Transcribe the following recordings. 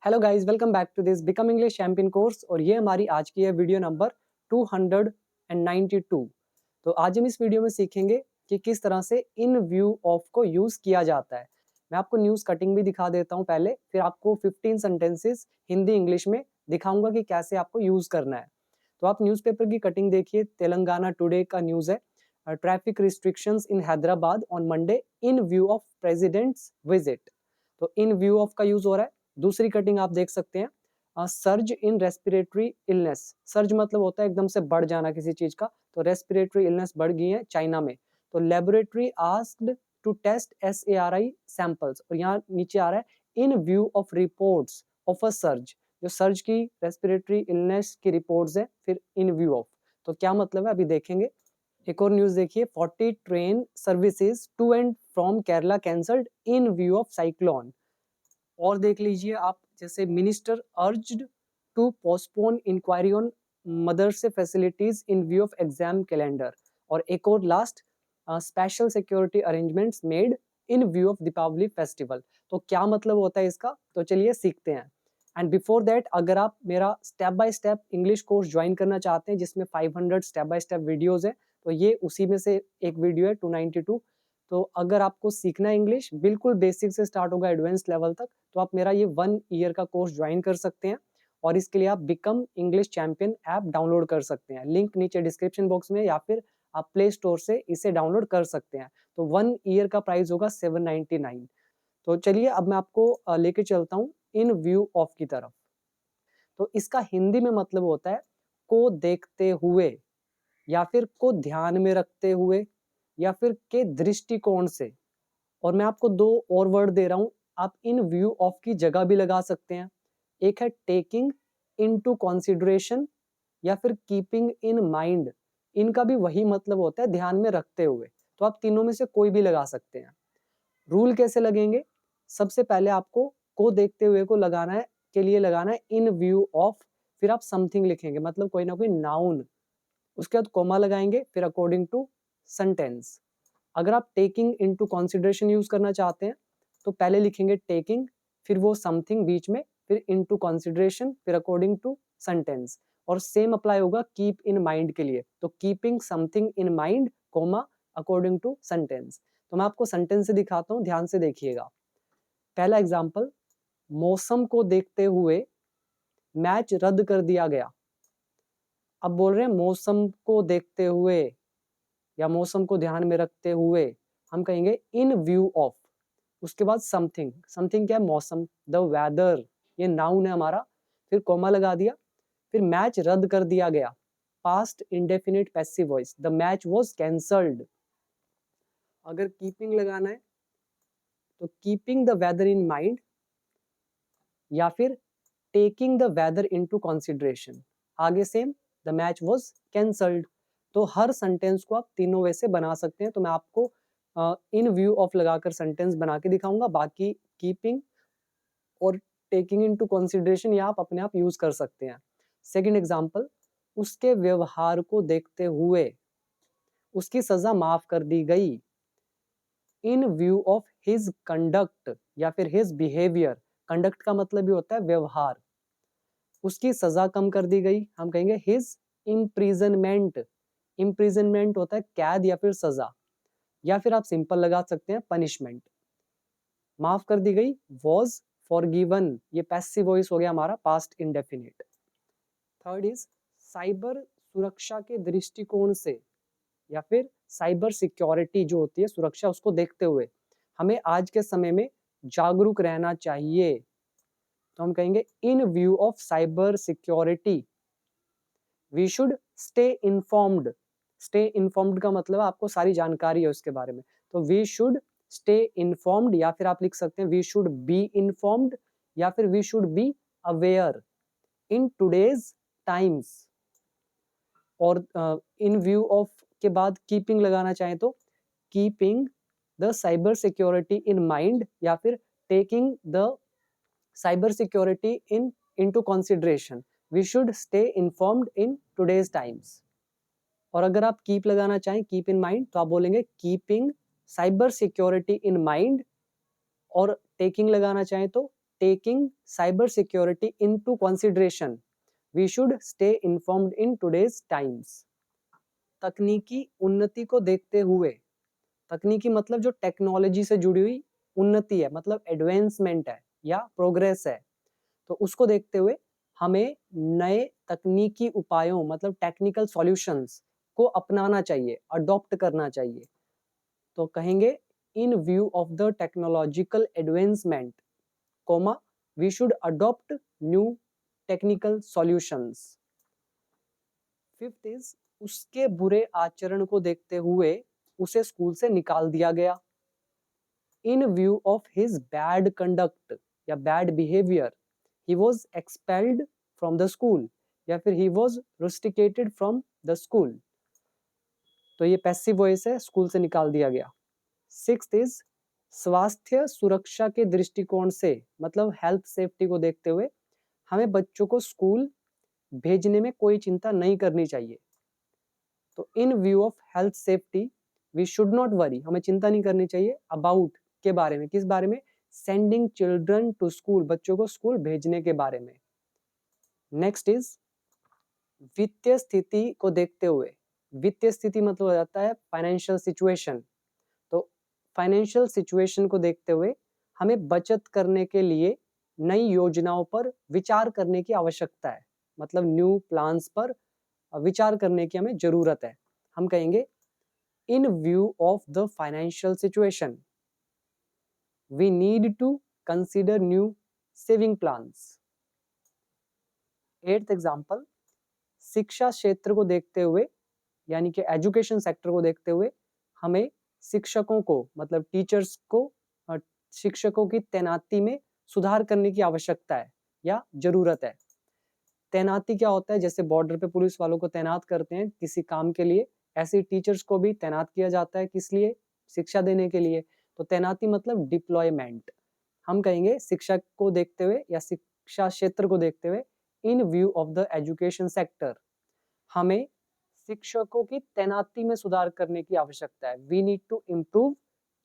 Hello guys, welcome back to this become English champion course. और ये हमारी आज की है वीडियो नंबर 292। तो आज हम इस वीडियो में सीखेंगे कि किस तरह से इन व्यू ऑफ को यूज किया जाता है। मैं आपको न्यूज कटिंग भी दिखा देता हूँ पहले, फिर आपको 15 सेंटेंसेस हिंदी इंग्लिश में दिखाऊंगा कि कैसे आपको यूज करना है। तो आप न्यूज़पेपर की कटिंग देखिए। तेलंगाना टुडे का न्यूज है, traffic restrictions in Hyderabad on Monday in view of president's visit. तो इन व्यू ऑफ का यूज हो रहा है। दूसरी कटिंग आप देख सकते हैं, surge in respiratory illness. Surge मतलब होता है एकदम से बढ़ जाना किसी चीज का, तो रेस्पिरेटरी इलनेस बढ़ गई है चाइना में। तो laboratory asked to test SARI samples, और यहाँ नीचे आ रहा है in view of reports of a surge. जो सर्ज की रेस्पिरेटरी इलनेस की रिपोर्ट्स है, फिर इन व्यू ऑफ। तो क्या मतलब है अभी देखेंगे। एक और न्यूज देखिए, 40 train services to and from Kerala cancelled in view of cyclone. और देख लीजिए आप, जैसे minister urged to postpone inquiry on मदरसे facilities in view of exam calendar. और एक और last, special security arrangements made in view of Deepavali festival. तो क्या मतलब होता है इसका, तो चलिए सीखते हैं। एंड बिफोर दैट, अगर आप मेरा step by step English course join करना चाहते हैं जिसमें 500 स्टेप बाय स्टेप वीडियोज है, तो ये उसी में से एक वीडियो है 292। तो अगर आपको सीखना है इंग्लिश, बिल्कुल बेसिक से स्टार्ट होगा एडवांस लेवल तक, तो आप मेरा ये 1 ईयर का कोर्स ज्वाइन कर सकते हैं। और इसके लिए आप become English champion app download कर सकते हैं। लिंक नीचे डिस्क्रिप्शन बॉक्स में, या फिर आप प्ले स्टोर से इसे डाउनलोड कर सकते हैं। तो 1 ईयर का प्राइस होगा 799। तो चलिए अब मैं आपको लेके चलता हूँ इन व्यू ऑफ की तरफ। तो इसका हिंदी में मतलब होता है को देखते हुए, या फिर को ध्यान में रखते हुए, या फिर के दृष्टिकोण से। और मैं आपको 2 और वर्ड दे रहा हूं, आप इन व्यू ऑफ की जगह भी लगा सकते हैं। एक है टेकिंग इनटू कंसीडरेशन, या फिर कीपिंग इन माइंड। इनका भी वही मतलब होता है, ध्यान में रखते हुए। तो आप तीनों में से कोई भी लगा सकते हैं। रूल कैसे लगेंगे, सबसे पहले आपको को देखते हुए को लगाना है, के लिए लगाना है इन व्यू ऑफ। फिर आप समथिंग लिखेंगे, मतलब कोई ना कोई नाउन। उसके बाद कोमा लगाएंगे, फिर अकॉर्डिंग टू सेंटेंस। अगर आप टेकिंग इनटू कंसीडरेशन यूज करना चाहते हैं, तो पहले लिखेंगे टेकिंग, फिर वो समथिंग बीच में, फिर इनटू कंसीडरेशन, फिर अकॉर्डिंग टू सेंटेंस। और सेम अप्लाई होगा कीप इन माइंड के लिए, तो keeping something in mind, comma, according to sentence. तो मैं आपको सेंटेंस से दिखाता हूँ, ध्यान से देखिएगा। पहला एग्जाम्पल, मौसम को देखते हुए मैच रद्द कर दिया गया। अब बोल रहे हैं मौसम को देखते हुए या मौसम को ध्यान में रखते हुए, हम कहेंगे इन व्यू ऑफ। उसके बाद समथिंग, समथिंग क्या है, मौसम, द वेदर, ये नाउन है हमारा। फिर कोमा लगा दिया, फिर मैच रद्द कर दिया गया, past indefinite passive voice, the match was cancelled. अगर कीपिंग लगाना है, तो keeping the weather in mind, या फिर taking the weather into consideration. आगे same, the match was cancelled. तो हर सेंटेंस को आप तीनों वे से बना सकते हैं। तो मैं आपको इन व्यू ऑफ लगाकर सेंटेंस बना के दिखाऊंगा। बाकी कीपिंग और टेकिंग इनटू कंसीडरेशन ये आप अपने आप यूज कर सकते हैं। सेकंड एग्जांपल, उसके व्यवहार को देखते हुए उसकी सजा माफ कर दी गई, इन व्यू ऑफ हिज कंडक्ट, या फिर हिज बिहेवियर। कंडक्ट का मतलब भी होता है व्यवहार। उसकी सजा कम कर दी गई, हम कहेंगे हिज इम्प्रिजनमेंट। इम्प्रिजनमेंट होता है कैद या फिर सजा, या फिर आप सिंपल लगा सकते हैं पनिशमेंट। माफ कर दी गई, वॉज फॉरगिवन, ये पैसिव वॉइस हो गया हमारा, past indefinite. Third is cyber सुरक्षा के दृष्टिकोण से, या फिर साइबर सिक्योरिटी जो होती है सुरक्षा, उसको देखते हुए हमें आज के समय में जागरूक रहना चाहिए। तो हम कहेंगे in view of cyber security we should stay informed. Stay informed का मतलब आपको सारी जानकारी है उसके बारे में। तो वी शुड स्टे इन्फॉर्म्ड, या फिर आप लिख सकते हैं वी शुड बी इन्फॉर्म्ड, या फिर we should be aware in today's times. और इन व्यू ऑफ के बाद कीपिंग लगाना चाहें तो keeping the cyber security in mind, या फिर taking the cyber security in into consideration, we should stay informed in today's times. और अगर आप कीप लगाना चाहें, कीप इन माइंड, तो आप बोलेंगे keeping cyber security in mind. और टेकिंग लगाना चाहें तो taking cyber security into consideration. We should stay informed in today's times. तकनीकी उन्नति को देखते हुए, तकनीकी मतलब जो टेक्नोलॉजी से जुड़ी हुई उन्नति है, मतलब एडवांसमेंट है या प्रोग्रेस है, तो उसको देखते हुए हमें नए तकनीकी उपायों मतलब टेक्निकल सॉल्यूशंस को अपनाना चाहिए, अडॉप्ट करना चाहिए। तो कहेंगे in view of the technological advancement, comma we should adopt new technical solutions. Fifth is उसके बुरे आचरण को देखते हुए उसे स्कूल से निकाल दिया गया। In view of his bad conduct या bad behaviour he was expelled from the school या फिर he was rusticated from the school। तो ये पैसिव वॉइस है, स्कूल से निकाल दिया गया। सिक्स्थ इज स्वास्थ्य सुरक्षा के दृष्टिकोण से, मतलब हेल्थ सेफ्टी को देखते हुए हमें बच्चों को स्कूल भेजने में कोई चिंता नहीं करनी चाहिए। तो in view of health safety we should not worry, हमें चिंता नहीं करनी चाहिए अबाउट के बारे में, किस बारे में, सेंडिंग चिल्ड्रन टू स्कूल, बच्चों को स्कूल भेजने के बारे में। नेक्स्ट इज वित्तीय स्थिति को देखते हुए, वित्तीय स्थिति मतलब हो जाता है फाइनेंशियल सिचुएशन। तो फाइनेंशियल सिचुएशन को देखते हुए हमें बचत करने के लिए नई योजनाओं पर विचार करने की आवश्यकता है, मतलब न्यू प्लान्स पर विचार करने की हमें जरूरत है। हम कहेंगे in view of the financial situation we need to consider new saving plans। 8th example, शिक्षा क्षेत्र को देखते हुए यानी कि एजुकेशन सेक्टर को देखते हुए हमें शिक्षकों को मतलब टीचर्स को शिक्षकों की तैनाती में सुधार करने की आवश्यकता है या जरूरत है। तैनाती क्या होता है, जैसे बॉर्डर पे पुलिस वालों को तैनात करते हैं किसी काम के लिए, ऐसे टीचर्स को भी तैनात किया जाता है, किस लिए, शिक्षा देने के लिए। तो तैनाती मतलब डिप्लॉयमेंट। हम कहेंगे शिक्षा को देखते हुए या शिक्षा क्षेत्र को देखते हुए इन view of the education sector हमें शिक्षकों की तैनाती में सुधार करने की आवश्यकता है। We need to improve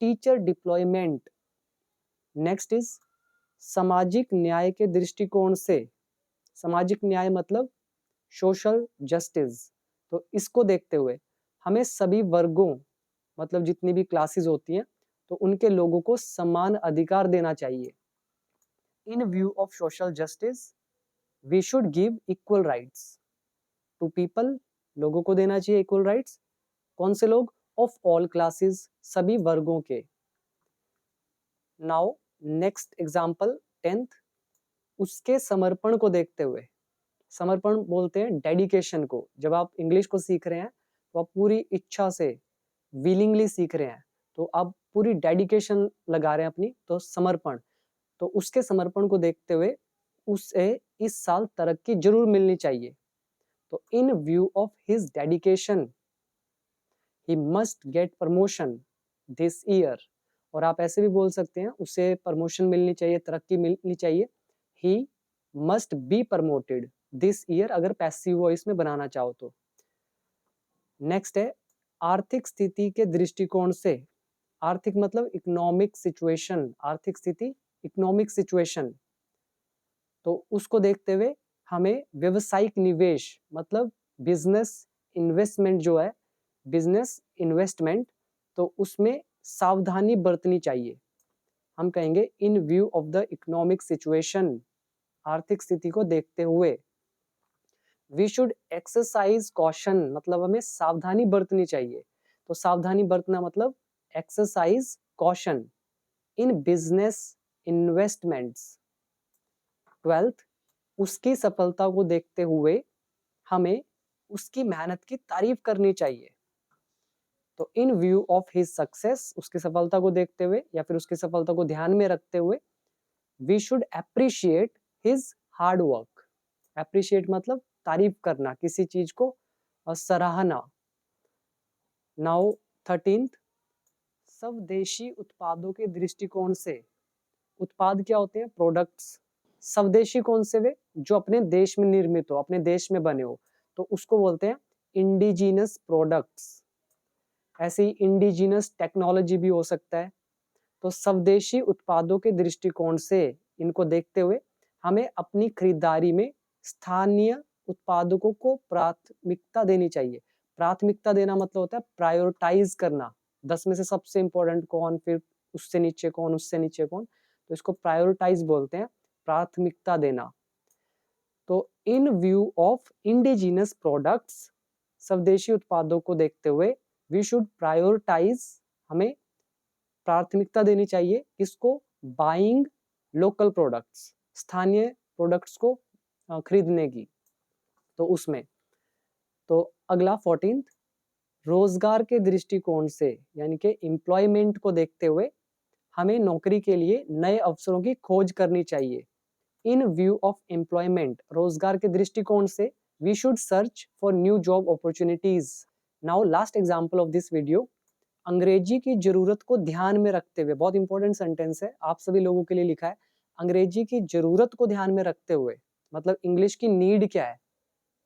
teacher deployment. Next is सामाजिक न्याय के दृष्टिकोण से, सामाजिक न्याय मतलब सोशल जस्टिस, तो इसको देखते हुए हमें सभी वर्गों मतलब जितनी भी क्लासेस होती हैं तो उनके लोगों को समान अधिकार देना चाहिए। In view of social justice we should give equal rights to people, लोगों को देना चाहिए इक्वल राइट्स। कौन से लोग, ऑफ ऑल क्लासेस, सभी वर्गों के। नाउ नेक्स्ट एग्जाम्पल 10th, उसके समर्पण को देखते हुए, समर्पण बोलते हैं डेडिकेशन को। जब आप इंग्लिश को सीख रहे हैं तो आप पूरी इच्छा से विलिंगली सीख रहे हैं, तो आप पूरी डेडिकेशन लगा रहे हैं अपनी, तो समर्पण। तो उसके समर्पण को देखते हुए उसे इस साल तरक्की जरूर मिलनी चाहिए। तो in view of his dedication he must get promotion this year, और आप ऐसे भी बोल सकते हैं उसे प्रमोशन मिलनी चाहिए, तरक्की मिलनी चाहिए। He must be promoted this year, अगर पैसिव वॉइस में बनाना चाहो तो। नेक्स्ट है आर्थिक स्थिति के दृष्टिकोण से, आर्थिक मतलब इकोनॉमिक सिचुएशन, आर्थिक स्थिति इकोनॉमिक सिचुएशन, तो उसको देखते हुए हमें व्यवसायिक निवेश मतलब बिजनेस इन्वेस्टमेंट जो है, बिजनेस इन्वेस्टमेंट, तो उसमें सावधानी बरतनी चाहिए। हम कहेंगे in view of the economic situation, आर्थिक स्थिति को देखते हुए वी शुड एक्सरसाइज कॉशन, मतलब हमें सावधानी बरतनी चाहिए। तो सावधानी बरतना मतलब exercise caution in business investments. 12th, उसकी सफलता को देखते हुए हमें उसकी मेहनत की तारीफ करनी चाहिए। तो in view of his success, उसकी सफलता को देखते हुए या फिर उसकी सफलता को ध्यान में रखते हुए we should appreciate his hard work. Appreciate मतलब तारीफ करना, किसी चीज को सराहना। नाउ 13th, स्वदेशी उत्पादों के दृष्टिकोण से, उत्पाद क्या होते हैं, प्रोडक्ट्स। स्वदेशी कौन से वे, जो अपने देश में निर्मित हो, अपने देश में बने हो, तो उसको बोलते हैं इंडिजिनस प्रोडक्ट्स। ऐसे ही इंडिजिनस टेक्नोलॉजी भी हो सकता है। तो स्वदेशी उत्पादों के दृष्टिकोण से इनको देखते हुए हमें अपनी खरीदारी में स्थानीय उत्पादकों को प्राथमिकता देनी चाहिए। प्राथमिकता देना मतलब होता है प्रायोरिटाइज करना, 10 में से सबसे इंपॉर्टेंट कौन, फिर उससे नीचे कौन, उससे नीचे कौन, तो इसको प्रायोरिटाइज बोलते हैं, प्राथमिकता देना। तो in view of indigenous products, स्वदेशी उत्पादों को देखते हुए वी शुड प्रायोरिटाइज, हमें प्राथमिकता देनी चाहिए किसको, बाइंग लोकल प्रोडक्ट्स, स्थानीय प्रोडक्ट्स को खरीदने की। तो उसमें तो अगला 14th, रोजगार के दृष्टिकोण से यानी कि एम्प्लॉयमेंट को देखते हुए हमें नौकरी के लिए नए अवसरों की खोज करनी चाहिए। इन व्यू ऑफ एम्प्लॉयमेंट, रोजगार के दृष्टिकोण से we should search for new job opportunities. Now last example of this video, Angrezi की जरूरत को ध्यान में रखते हुए, बहुत इंपॉर्टेंट सेंटेंस है, आप सभी लोगों के लिए लिखा है, अंग्रेजी की जरूरत को ध्यान में रखते हुए, मतलब इंग्लिश की नीड क्या है,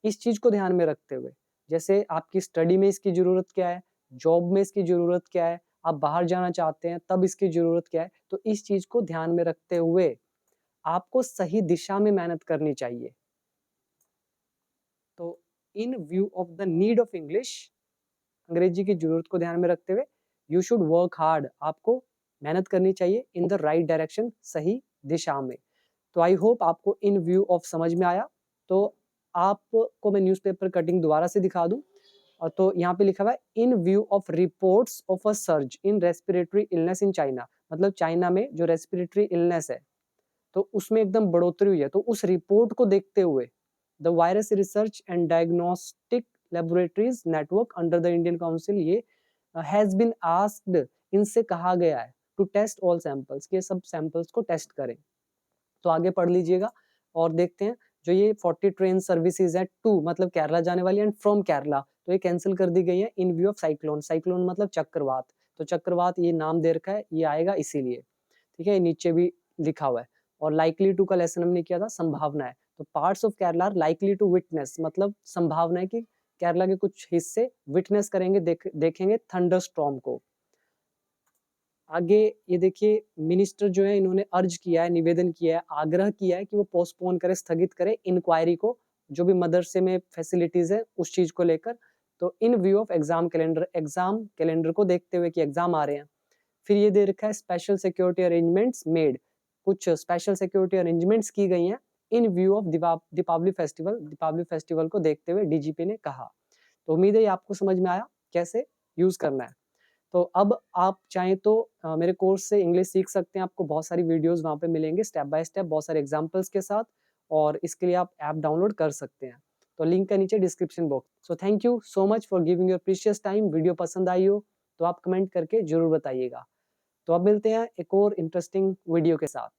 इस चीज को ध्यान में रखते हुए, जैसे आपकी स्टडी में इसकी जरूरत क्या है, जॉब में इसकी जरूरत क्या है, आप बाहर जाना चाहते हैं तब इसकी जरूरत क्या है, तो इस चीज को ध्यान में रखते हुए आपको सही दिशा में मेहनत करनी चाहिए। तो in view of the need of English, अंग्रेजी की जरूरत को ध्यान में रखते हुए यू शुड वर्क हार्ड, आपको मेहनत करनी चाहिए इन द राइट डायरेक्शन, सही दिशा में। तो आई होप आपको इन व्यू ऑफ समझ में आया। तो आपको मैं न्यूज़पेपर कटिंग दोबारा से दिखा दूं, और तो यहाँ पे लिखा हुआ है in view of reports of a surge in respiratory illness in China, मतलब चाइना में जो रेस्पिरेटरी इलनेस है तो उसमें एकदम बढ़ोतरी हुई है, तो उस रिपोर्ट को देखते हुए the virus research and diagnostic laboratories network under the Indian council, ये हैज बीन आस्क्ड, इनसे कहा गया है टू टेस्ट ऑल सैंपल्स, के सब सैंपल्स को टेस्ट करें। तो आगे पढ़ लीजिएगा और देखते हैं, जो ये 40 ट्रेन सर्विसेज है टू मतलब केरला जाने वाली एंड फ्रॉम केरला, तो ये कैंसिल कर दी गई है in view of cyclone, cyclone मतलब चक्रवात, तो चक्रवात ये नाम दे रखा है, ये आएगा इसीलिए, ठीक है, नीचे भी लिखा हुआ है। और लाइकली टू का लेसन हमने किया था, संभावना है, तो parts of Kerala are likely to witness, मतलब संभावना है कि केरला के कुछ हिस्से विटनेस करेंगे, देखेंगे थंडर स्टॉर्म को। आगे ये देखिए, मिनिस्टर जो है इन्होंने अर्ज किया है, निवेदन किया है, आग्रह किया है कि वो पोस्टपोन करे, स्थगित करे इंक्वायरी को, जो भी मदरसे में फैसिलिटीज है उस चीज को लेकर। तो in view of exam calendar, exam calendar को देखते हुए कि एग्जाम आ रहे हैं। फिर ये दे रखा है स्पेशल सिक्योरिटी अरेंजमेंट्स मेड, कुछ स्पेशल सिक्योरिटी अरेंजमेंट्स की गई हैं in view of Deepavali festival, Deepavali festival को देखते हुए डीजीपी ने कहा। तो उम्मीद है ये आपको समझ में आया कैसे यूज करना है। तो अब आप चाहें तो मेरे कोर्स से इंग्लिश सीख सकते हैं, आपको बहुत सारी वीडियोस वहाँ पे मिलेंगे स्टेप बाय स्टेप, बहुत सारे एग्जांपल्स के साथ, और इसके लिए आप ऐप डाउनलोड कर सकते हैं, तो लिंक है नीचे description box. So thank you so much for giving your precious time. Video पसंद आई हो तो आप कमेंट करके जरूर बताइएगा। तो अब मिलते हैं एक और इंटरेस्टिंग वीडियो के साथ।